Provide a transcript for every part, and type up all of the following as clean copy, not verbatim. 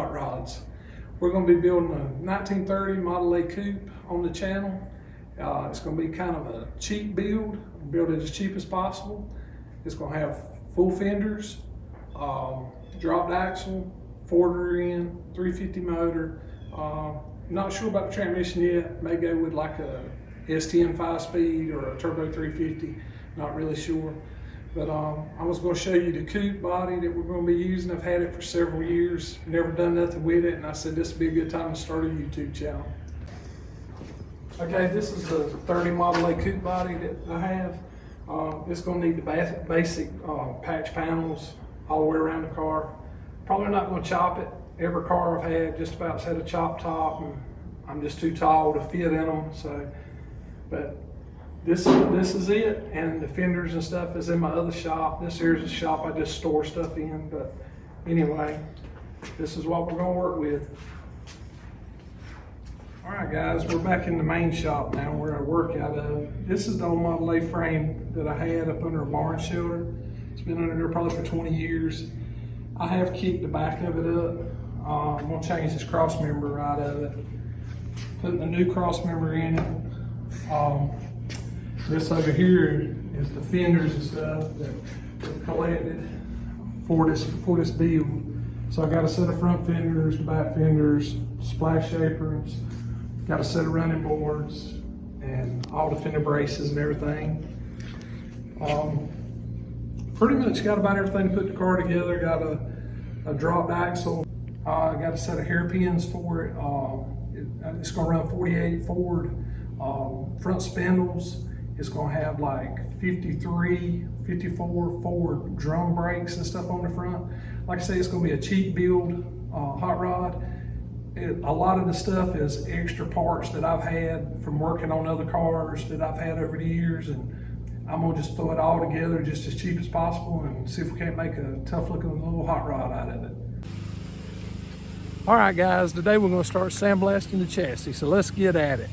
hot rods. We're going to be building a 1930 Model A Coupe on the channel. It's going to be kind of a cheap build, build it as cheap as possible. It's going to have full fenders, dropped axle, 4-rear end, 350 motor. Not sure about the transmission yet. May go with like a S10 5-speed or a turbo 350. Not really sure. But I was going to show you the coupe body that we're going to be using. I've had it for several years, never done nothing with it, and I said this would be a good time to start a YouTube channel. Okay, this is the 30 Model A Coupe body that I have. It's going to need the basic patch panels all the way around the car. Probably not going to chop it. Every car I've had just about had a chop top, and I'm just too tall to fit in them. So, but this is it, and the fenders and stuff is in my other shop. This here's a shop I just store stuff in, but anyway, this is what we're going to work with. All right, guys, we're back in the main shop now where I work out of. This is the old Model A frame that I had up under a barn shelter. It's been under there probably for 20 years. I have kicked the back of it up. I'm going to change this cross member out of it, putting a new cross member in it. This over here is the fenders and stuff that we collected for this build. So I got a set of front fenders, back fenders, splash aprons, got a set of running boards, and all the fender braces and everything. Pretty much got about everything to put the car together. Got a dropped axle. I got a set of hairpins for it. It's going to run 48 Ford. Front spindles. It's going to have like 53, 54 Ford drum brakes and stuff on the front. Like I say, it's going to be a cheap build hot rod. A lot of the stuff is extra parts that I've had from working on other cars that I've had over the years, and I'm going to just throw it all together just as cheap as possible and see if we can't make a tough looking little hot rod out of it. All right, guys, today we're going to start sandblasting the chassis, so let's get at it.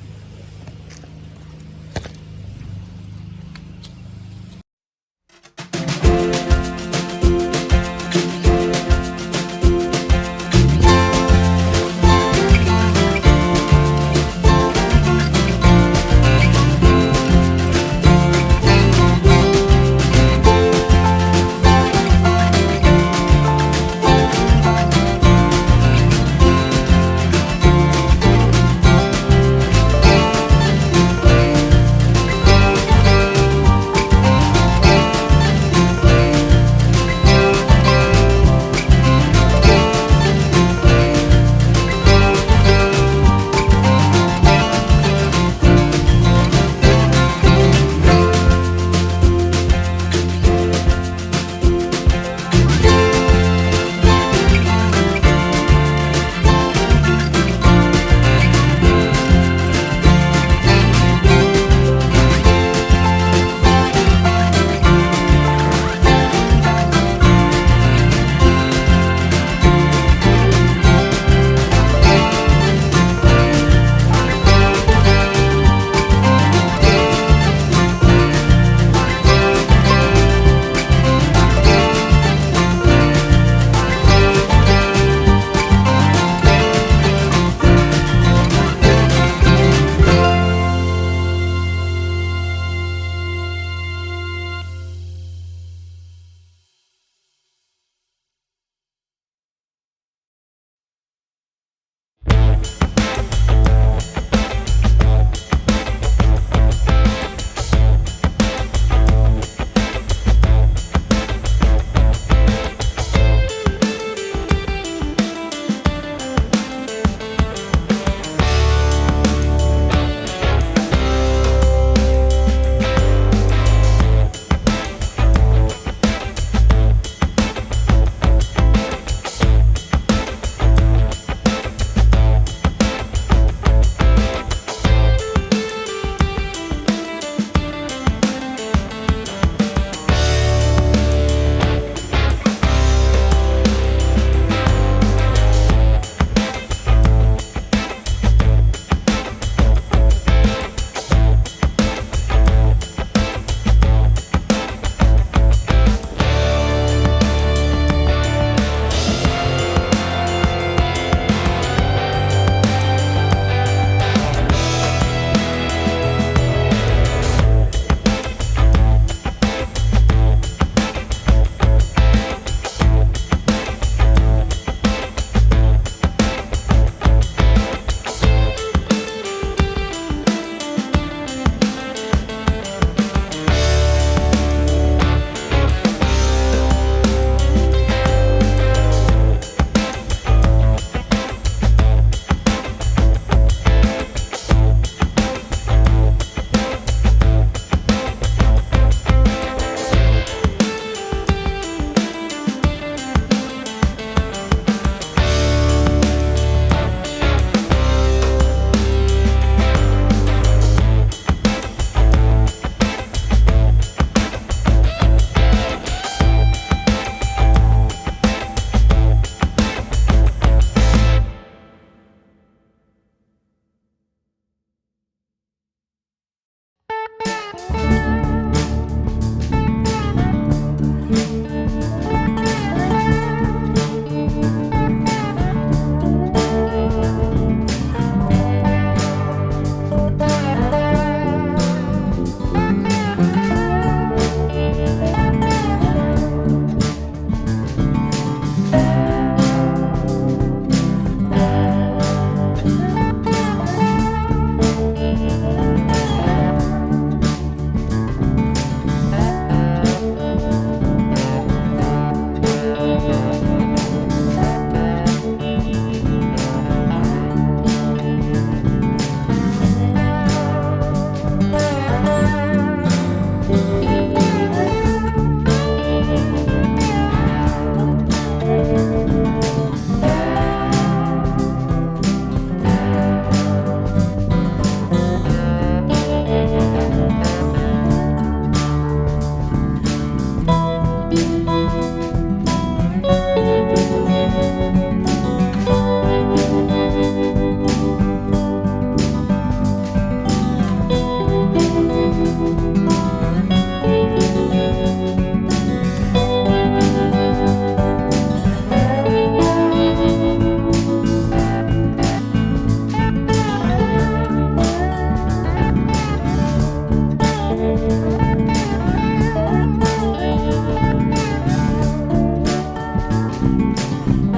Bye.